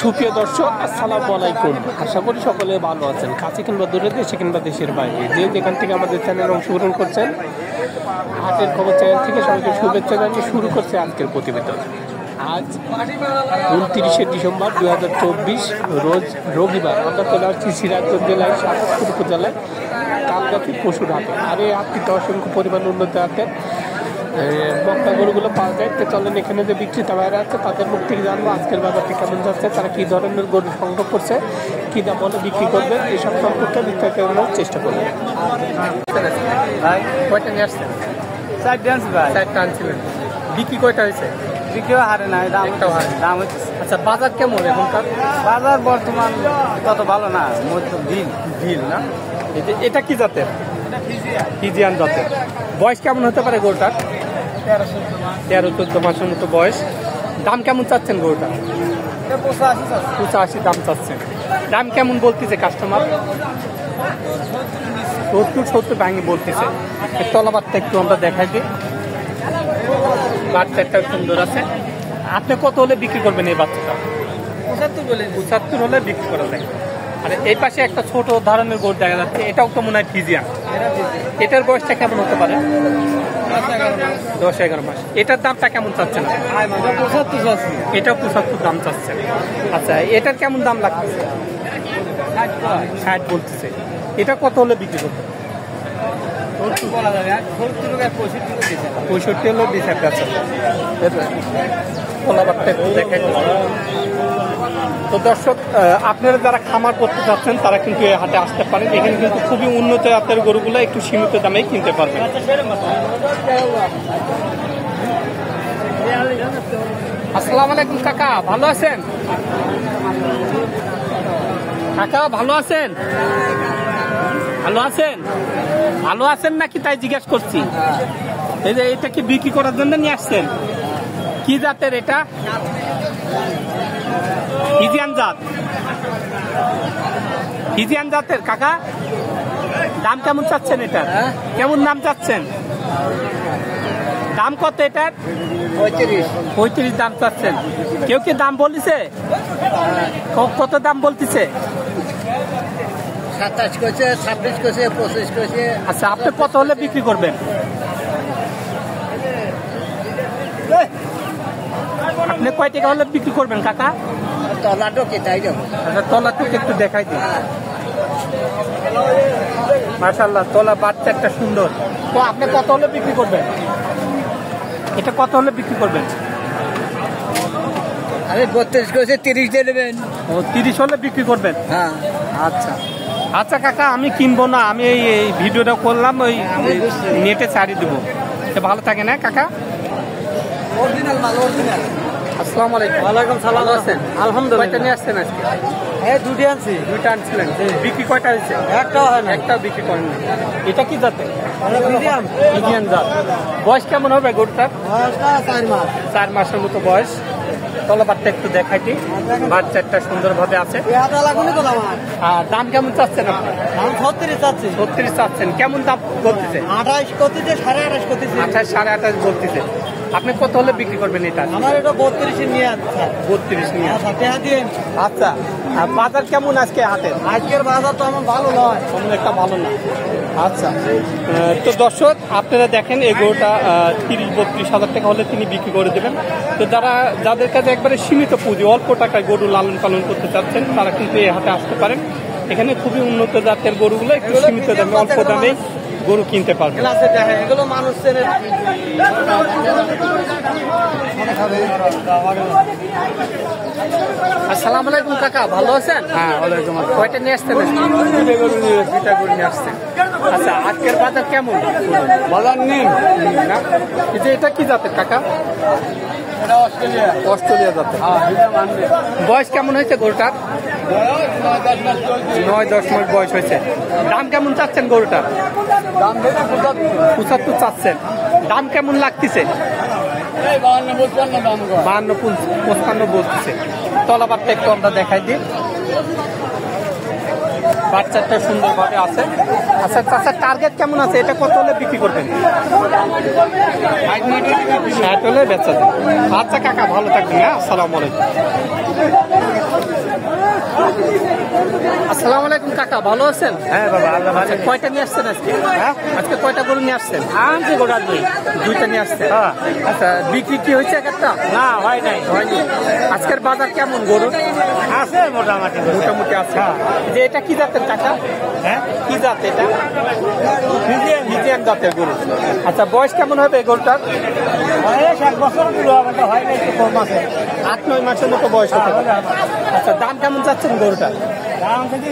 সুপ্রিয় দর্শক, আসসালামু আলাইকুম। আশা করি সকলে ভালো আছেন। কাছে কিংবা দূরে, দেশে কিংবা দেশের বাইরে, যে যেখান থেকে আমাদের চ্যানেল অংশগ্রহণ করছেন, হাটের খবর চ্যানেল থেকে সবাইকে শুভেচ্ছা জানিয়ে শুরু করছে আজকের প্রতিবেদন। আজ 29শে ডিসেম্বর 2024 রোজ রবিবার। আমরা চলে আসছি সিরাজগঞ্জ জেলায় শাহজাদপুর উপজেলায় কালগাছি পশুর হাটে। আর এই হাটটিতে অসংখ্য পরিমাণ উন্নত হাটে বক্তা গরুগুলো পাওয়া যায়। তো চলেন এখানে যে বিক্রেতা ভাইরা আছে তাদের মুখ থেকে জানবো আজকের বাজারটি কেমন যাচ্ছে, তারা কী ধরনের গরু সংগ্রহ করছে, কী দাম বলে বিক্রি করবে, এসব সম্পর্কে বিস্তারিত জানার চেষ্টা করবে। কয়টা নিয়ে আসছেন? চারটা আনছিলেন। বিক্রি কয়টা হয়েছে? বিক্রিও হারে নাই, দাম একটাও হারে, দাম হচ্ছে। আচ্ছা, বাজার কেমন এখনকার? বাজার বর্তমান তত ভালো না, মধ্য ভিল না। এটা কি জাতের? ফিজিয়ান জাতের। বয়স কেমন হতে পারে গরুটার? 13-14 মাসের মতো বয়স। দাম কেমন চাচ্ছেন গরুটা? 85 দাম চাচ্ছেন। দাম কেমন বলতেছে কাস্টমার? 70 ভাঙি বলতেছে। তলাবারটা একটু আমরা দেখাই দিই। বাচ্চাটা সুন্দর আছে। আপনি কত হলে বিক্রি করবেন এই বাচ্চাটা? 75 হলে বিক্রি করা যায়। আর এই পাশে একটা ছোট ধরনের গরু দেখা যাচ্ছে, এটাও তো মনে হয় ফিজিয়ান। এটার বয়সটা কেমন হতে পারে? 10-11 মাস। এটার দামটা কেমন চাচ্ছেন? এটা 75 দাম চাচ্ছেন। আচ্ছা, এটার কেমন দাম লাগতেছে? 60 বলতেছে। এটা কত হলে বিক্রি করবে? 65 হলে দিচ্ছে। আচ্ছা, তো দর্শক, আপনারা যারা খামার করতে চাচ্ছেন তারা কিন্তু এই হাটে আসতে পারেন। এখানে কিন্তু খুবই উন্নত জাতের গরুগুলো একটু সীমিত দামেই কিনতে পারবেন। আসসালামু আলাইকুম কাকা, ভালো আছেন? কাকা ভালো আছেন? ভালো আছেন? ভালো আছেন নাকি তাই জিজ্ঞেস করছি। এই যে এটা কি বিক্রি করার জন্য নিয়ে আসছেন? কি জাতের এটা? ফিজিয়ান জাত। ফিজিয়ান জাতের। কাকা দাম কেমন চাচ্ছেন এটা? কেমন দাম চাচ্ছেন? দাম কত এটার? 35 দাম চাচ্ছেন। কেউ কি দাম বলিছে? কত দাম বলতেছে? 27 করছে, 26 করছে, 25 করছে। আচ্ছা, আপনি কত হলে বিক্রি করবেন? আপনি কয় টাকা হলে বিক্রি করবেন কাকা? তলাটোকে তাই যাবো। আচ্ছা, তলাটুকু একটু দেখাই দিন। মাশাআল্লাহ, তলা বাচ্চাটা সুন্দর। তো আপনি কত হলে বিক্রি করবেন? এটা কত হলে বিক্রি করবেন? আমি 32 করছে, 30 দিয়ে নেবেন। ও, 30 হলে বিক্রি করবেন? হ্যাঁ। আচ্ছা আচ্ছা কাকা, আমি কিনবো না, আমি এই ভিডিওটা করলাম, ওই নেটে ছাড়িয়ে দেবো। ভালো থাকে না কাকা? অরিজিনাল মাল, অরিজিনাল। আসসালামু আলাইকুম। ওয়ালাইকুম সালাম। ভালো আছেন? আলহামদুলিল্লাহ। কয়টা নিয়ে আসছেন আজকে? হ্যাঁ, দুটি আনছি। দুইটা আনছিলেন। বিক্রি কয়টা হয়েছে? একটাও হয় না। একটাও বিক্রি করেন। এটা কি জাতে? মিডিয়াম। ইন্ডিয়ান জাত। বয়স কেমন হবে গরুটার? বয়সটা 4 মাস। 4 মাসের মতো বয়স। তলাবারটা একটু দেখাই দিই। বাচ্চাটা সুন্দরভাবে আছে। আর দাম কেমন চাচ্ছেন আপনি? দাম 36 চাচ্ছি। 36 চাচ্ছেন। কেমন দাম বলতেছে? 28 করতেছে, 28.5 করতেছে। 28, 28.5 বলতেছে। আপনি কত হলে বিক্রি করবেন এটা? আমার এটা 32 নিয়ে আছে। 32 নিয়ে। আচ্ছা, টাকা দিন। আচ্ছা, আর বাজার কেমন আজকে হাটের? আজকের বাজার তো আমার ভালো নয়, তেমন একটা ভালো না। আচ্ছা, তো দর্শক আপনারা দেখেন, এই গরুটা 30-32 হাজার টাকা হলে তিনি বিক্রি করে দেবেন। তো যাদের কাছে একবারে সীমিত পুঁজি, অল্প টাকায় গরু লালন পালন করতে চাচ্ছেন, তারা কিন্তু এই হাটে আসতে পারেন। এখানে খুবই উন্নত জাতের গরুগুলো একটু সীমিত দামে, অল্প দামে গরু কিনতে পারবেন। এগুলো মানুষ চেনে। আসসালামু আলাইকুম কাকা, ভালো আছেন? হ্যাঁ, ওয়ালাইকুম আসসালাম। কয়টা নিয়ে আসতেন? দুইটা গরু নিয়ে আসছেন। আচ্ছা, আজকের বাজার কেমন? বাজার নিন না, এটা কি জাতের কাকা? এটা অস্ট্রেলিয়া। অস্ট্রেলিয়া জাতের। বয়স কেমন হয়েছে গরুটার? 9-10 মাস বয়স হয়েছে। দাম কেমন চাচ্ছেন গরুটার? দাম 75 চাচ্ছেন। দাম কেমন লাগতেছে? 52-55 বলতেছে। তলাবারটা একটু আমরা দেখাই দিই। বাচ্চাটা সুন্দরভাবে আছে। আচ্ছা চাচা, টার্গেট কেমন আছে? এটা কত হলে বিক্রি করবেন? 60 হলে বেচা যায়। আচ্ছা কাকা, ভালো থাকবেন। হ্যাঁ, আসসালামু আলাইকুম। আসসালামু আলাইকুম কাকা, ভালো আছেন? হ্যাঁ বাবা, আল্লাহ ভালো। কয়টা নিয়ে আসছেন আজকে? হ্যাঁ? আজকে কয়টা গরু নিয়ে আসছেন? আনছি গোটা দুই। দুইটা নিয়ে আসছেন। হ্যাঁ। আচ্ছা, বিক্রি কি হয়েছে একটা? না হয় নাই। হয়নি। আজকের বাজার কেমন গরু? আছে মোটামুটি। মোটামুটি আছে। যে এটা কি জাতের কাকা? হ্যাঁ, কি জাত এটা? মিডিয়াম জাতের গরু। আচ্ছা, বয়স কেমন হবে এই গরুটার? বয়স 1 বছর পুরো, আমাদের হয় নাই, একটু কম আছে। 8-9 মাসের মতো বয়স হতে পারে। আচ্ছা, দাম কেমন চাচ্ছেন গরুটা? দাম থেকে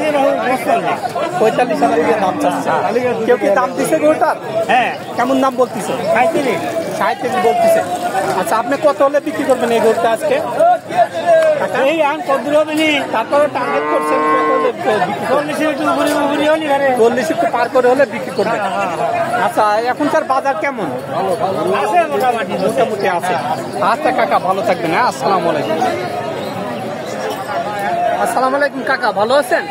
45,000 দিয়ে দাম চাচ্ছে। কেউ কি দাম দিছে গরুটার? হ্যাঁ, কেমন দাম বলতেছে? 35। 37 বলতেছে। আচ্ছা, আপনি কত হলে বিক্রি করবেন এই গরুটা আজকে? এই আন কদ্দুর হবে নি। তারপরে টার্গেট করছেন কত হলে বিক্রি করবেন? 40 একটু উপরে উপরে হলি ঘরে। 40 একটু পার করে হলে বিক্রি করবেন। আচ্ছা, এখনকার বাজার কেমন? আছে মোটামুটি। মোটামুটি আছে। আচ্ছা কাকা, ভালো থাকবেন। হ্যাঁ, আসসালামু আলাইকুম। আসসালামু আলাইকুম কাকা, ভালো আছেন?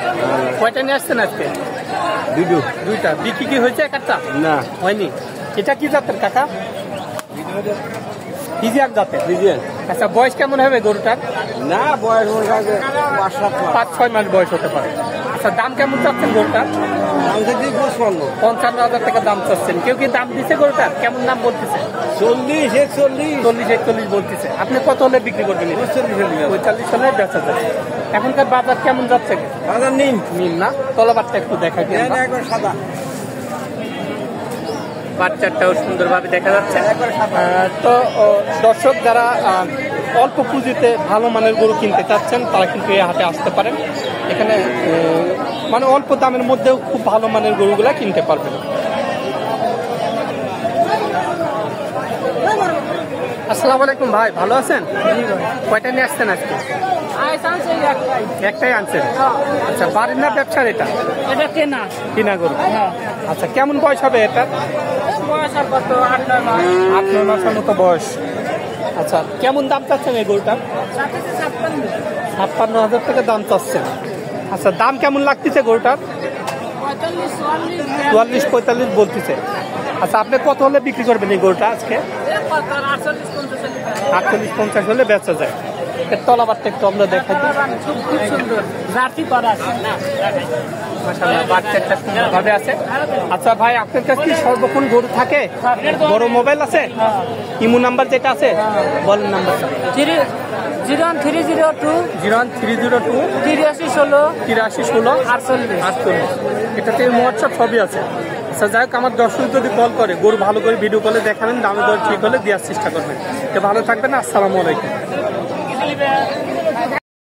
কয়টা নিয়ে আসছেন আজকে? দুইটা। বিক্রি কি হয়েছে একটা? না, হয়নি। এটা কি জাতের কাকা? ফিজিয়ান জাতের। আচ্ছা, বয়স কেমন হবে গরুটার? না বয়স ওর কাছে 5-6 মাস বয়স হতে পারে। আচ্ছা, দাম কেমন চাচ্ছেন গরুটার? 55,000 টাকা দাম চাচ্ছেন। কেউ কি দাম দিচ্ছে গরুটার? কেমন দাম বলতেছে? 40, 41। 40-41 বলতেছে। আপনি কত হলে বিক্রি করবেন? 45 হলে বেচা যায়। এখনকার বাজার কেমন যাচ্ছে? বাজার নিন। নিন না, তলাবারটা একটু দেখা দিন। একবার সাদা। বাচ্চাটাও সুন্দরভাবে দেখা যাচ্ছে। তো দর্শক যারা অল্প পুঁজিতে ভালো মানের গরু কিনতে চাচ্ছেন তারা কিন্তু এই হাটে আসতে পারেন। এখানে মানে অল্প দামের মধ্যেও খুব ভালো মানের গরুগুলা কিনতে পারবেন। আসসালামু আলাইকুম ভাই, ভালো আছেন? কয়টা নিয়ে আসছেন আজকে? একটাই আনছেন। আচ্ছা, বাড়ির না ব্যবসার এটা? এটা কেনা। কিনা গরু। আচ্ছা, কেমন বয়স হবে এটা? বয়স আর কত 8-9 মাস। 8-9 মাসের মতো বয়স। আচ্ছা, কেমন দাম চাচ্ছেন এই গরুটা? 56,000 টাকা দাম চাচ্ছেন। আচ্ছা, দাম কেমন লাগতেছে গরুটার? 44-45 বলতেছে। আচ্ছা, আপনি কত হলে বিক্রি করবেন এই গরুটা আজকে? 48-50 হলে বেচা যায়। এর তলাবারটা একটু আমরা দেখাই দিই। খুব সুন্দর জার্সি করা আছে না। মাশাআল্লাহ, বাচ্চাটা সুন্দরভাবে আছে। আচ্ছা ভাই, আপনার কাছে কি সর্বক্ষণ গরু থাকে? বড় মোবাইল আছে? ইমো নাম্বার যেটা আছে বলেন নাম্বারটা। 01302 01302 8316 8316 48। এটাতে হোয়াটসঅ্যাপ সবই আছে। আচ্ছা, যাই হোক, আমার দর্শক যদি কল করে গরু ভালো করে ভিডিও কলে দেখাবেন, দামে দর ঠিক হলে দেওয়ার চেষ্টা করবেন। তো ভালো থাকবেন। আসসালামু আলাইকুম।